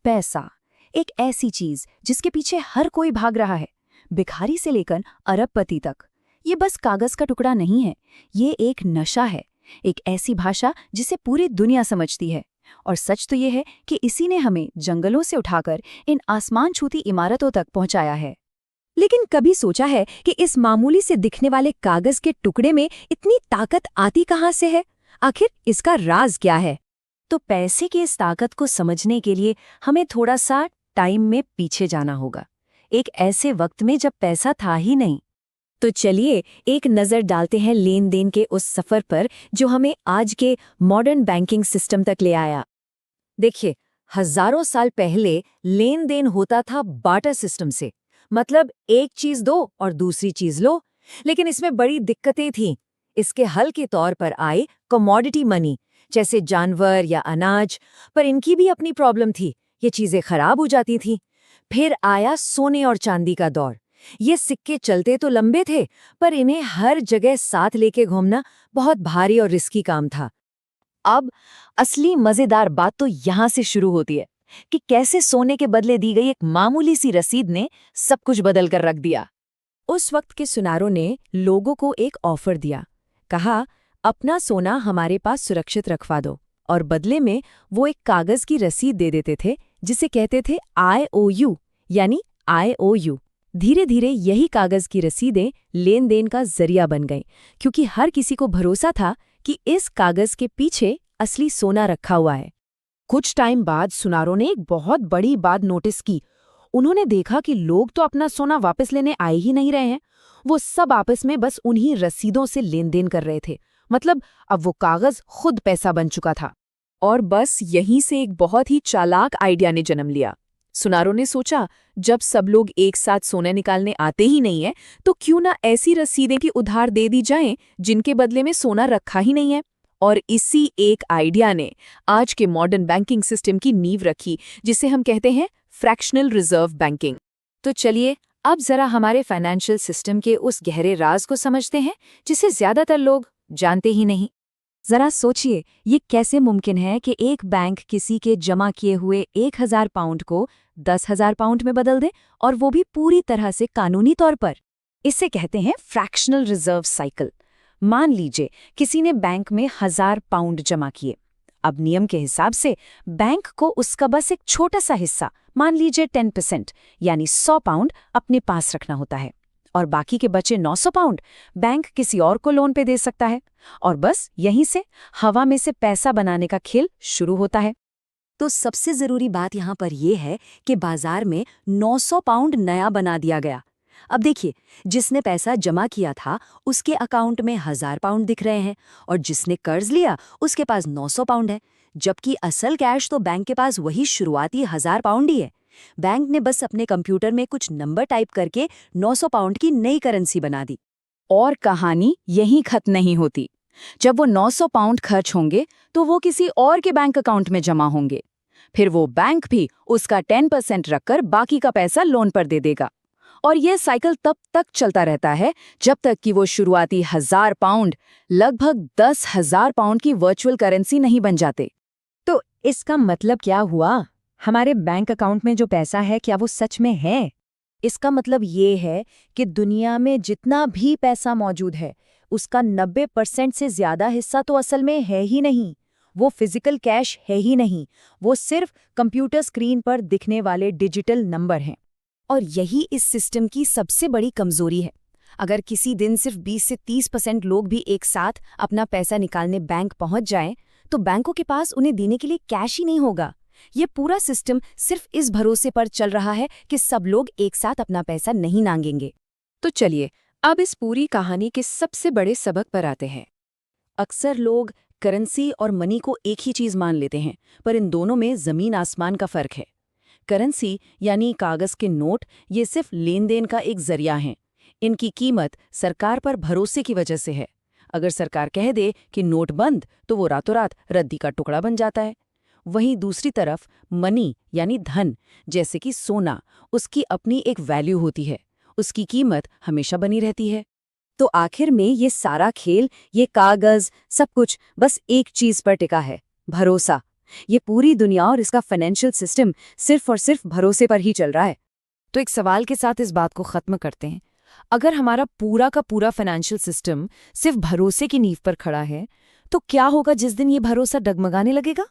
पैसा, एक ऐसी चीज जिसके पीछे हर कोई भाग रहा है, भिखारी से लेकर अरबपति तक। ये बस कागज का टुकड़ा नहीं है, ये एक नशा है, एक ऐसी भाषा जिसे पूरी दुनिया समझती है। और सच तो ये है कि इसी ने हमें जंगलों से उठाकर इन आसमान छूती इमारतों तक पहुंचाया है। लेकिन कभी सोचा है कि इस मामूली से दिखने वाले कागज के टुकड़े में इतनी ताकत आती कहाँ से है? आखिर इसका राज क्या है? तो पैसे की इस ताकत को समझने के लिए हमें थोड़ा सा टाइम में पीछे जाना होगा, एक ऐसे वक्त में जब पैसा था ही नहीं। तो चलिए एक नज़र डालते हैं लेन देन के उस सफ़र पर जो हमें आज के मॉडर्न बैंकिंग सिस्टम तक ले आया। देखिए, हजारों साल पहले लेन देन होता था बार्टर सिस्टम से, मतलब एक चीज दो और दूसरी चीज लो। लेकिन इसमें बड़ी दिक्कतें थीं। इसके हल के तौर पर आए कमोडिटी मनी, जैसे जानवर या अनाज, पर इनकी भी अपनी प्रॉब्लम थी, ये चीजें खराब हो जाती थीं। फिर आया सोने और चांदी का दौर। ये सिक्के चलते तो लंबे थे, पर इन्हें हर जगह साथ लेके घूमना बहुत भारी और रिस्की काम था। अब असली मजेदार बात तो यहाँ से शुरू होती है कि कैसे सोने के बदले दी गई एक मामूली सी रसीद ने सब कुछ बदल कर रख दिया। उस वक्त के सुनारों ने लोगों को एक ऑफर दिया, कहा अपना सोना हमारे पास सुरक्षित रखवा दो, और बदले में वो एक कागज की रसीद दे देते थे जिसे कहते थे IOU, यानी IOU। धीरे धीरे यही कागज की रसीदें लेन देन का जरिया बन गईं, क्योंकि हर किसी को भरोसा था कि इस कागज के पीछे असली सोना रखा हुआ है। कुछ टाइम बाद सुनारों ने एक बहुत बड़ी बात नोटिस की। उन्होंने देखा कि लोग तो अपना सोना वापस लेने आए ही नहीं रहे हैं, वो सब आपस में बस उन्हीं रसीदों से लेन देन कर रहे थे। मतलब अब वो कागज खुद पैसा बन चुका था। और बस यहीं से एक बहुत ही चालाक आइडिया ने जन्म लिया। सुनारों ने सोचा, जब सब लोग एक साथ सोना निकालने आते ही नहीं है, तो क्यों ना ऐसी रसीदें की उधार दे दी जाएं जिनके बदले में सोना रखा ही नहीं है। और इसी एक आइडिया ने आज के मॉडर्न बैंकिंग सिस्टम की नींव रखी, जिसे हम कहते हैं फ्रैक्शनल रिजर्व बैंकिंग। तो चलिए अब जरा हमारे फाइनेंशियल सिस्टम के उस गहरे राज को समझते हैं जिसे ज्यादातर लोग जानते ही नहीं। जरा सोचिए, ये कैसे मुमकिन है कि एक बैंक किसी के जमा किए हुए 1000 पाउंड को 10,000 पाउंड में बदल दे, और वो भी पूरी तरह से कानूनी तौर पर। इसे कहते हैं फ्रैक्शनल रिजर्व साइकिल। मान लीजिए किसी ने बैंक में 1000 पाउंड जमा किए। अब नियम के हिसाब से बैंक को उसका बस एक छोटा सा हिस्सा, मान लीजिए 10%, यानी 100 पाउंड अपने पास रखना होता है, और बाकी के बचे 900 पाउंड बैंक किसी और को लोन पे दे सकता है। और बस यहीं से हवा में से पैसा बनाने का खेल शुरू होता है। तो सबसे जरूरी बात यहाँ पर यह है कि बाजार में 900 पाउंड नया बना दिया गया। अब देखिए, जिसने पैसा जमा किया था उसके अकाउंट में 1000 पाउंड दिख रहे हैं, और जिसने कर्ज लिया उसके पास 900 पाउंड है, जबकि असल कैश तो बैंक के पास वही शुरुआती 1000 पाउंड ही है। बैंक ने बस अपने कंप्यूटर में कुछ नंबर टाइप करके 900 पाउंड की नई करेंसी बना दी। और कहानी यहीं खत्म नहीं होती। जब वो 900 पाउंड खर्च होंगे तो वो किसी और के बैंक अकाउंट में जमा होंगे। फिर वो बैंक भी उसका 10% रखकर बाकी का पैसा लोन पर दे देगा। और यह साइकिल तब तक चलता रहता है जब तक कि वो शुरुआती 1000 पाउंड लगभग 10,000 पाउंड की वर्चुअल करेंसी नहीं बन जाते। तो इसका मतलब क्या हुआ? हमारे बैंक अकाउंट में जो पैसा है, क्या वो सच में है? इसका मतलब ये है कि दुनिया में जितना भी पैसा मौजूद है उसका 90% से ज्यादा हिस्सा तो असल में है ही नहीं। वो फिजिकल कैश है ही नहीं, वो सिर्फ कंप्यूटर स्क्रीन पर दिखने वाले डिजिटल नंबर हैं। और यही इस सिस्टम की सबसे बड़ी कमजोरी है। अगर किसी दिन सिर्फ 20 से 30% लोग भी एक साथ अपना पैसा निकालने बैंक पहुंच जाएं, तो बैंकों के पास उन्हें देने के लिए कैश ही नहीं होगा। ये पूरा सिस्टम सिर्फ इस भरोसे पर चल रहा है कि सब लोग एक साथ अपना पैसा नहीं मांगेंगे। तो चलिए अब इस पूरी कहानी के सबसे बड़े सबक पर आते हैं। अक्सर लोग करेंसी और मनी को एक ही चीज मान लेते हैं, पर इन दोनों में जमीन आसमान का फर्क है। करेंसी यानी कागज के नोट, ये सिर्फ लेन देन का एक जरिया हैं। इनकी कीमत सरकार पर भरोसे की वजह से है। अगर सरकार कह दे कि नोट बंद, तो वो रातों रात रद्दी का टुकड़ा बन जाता है। वहीं दूसरी तरफ मनी यानी धन, जैसे कि सोना, उसकी अपनी एक वैल्यू होती है, उसकी कीमत हमेशा बनी रहती है। तो आखिर में ये सारा खेल, ये कागज, सब कुछ बस एक चीज पर टिका है, भरोसा। ये पूरी दुनिया और इसका फाइनेंशियल सिस्टम सिर्फ और सिर्फ भरोसे पर ही चल रहा है। तो एक सवाल के साथ इस बात को खत्म करते हैं। अगर हमारा पूरा का पूरा फाइनेंशियल सिस्टम सिर्फ भरोसे की नींव पर खड़ा है, तो क्या होगा जिस दिन ये भरोसा डगमगाने लगेगा?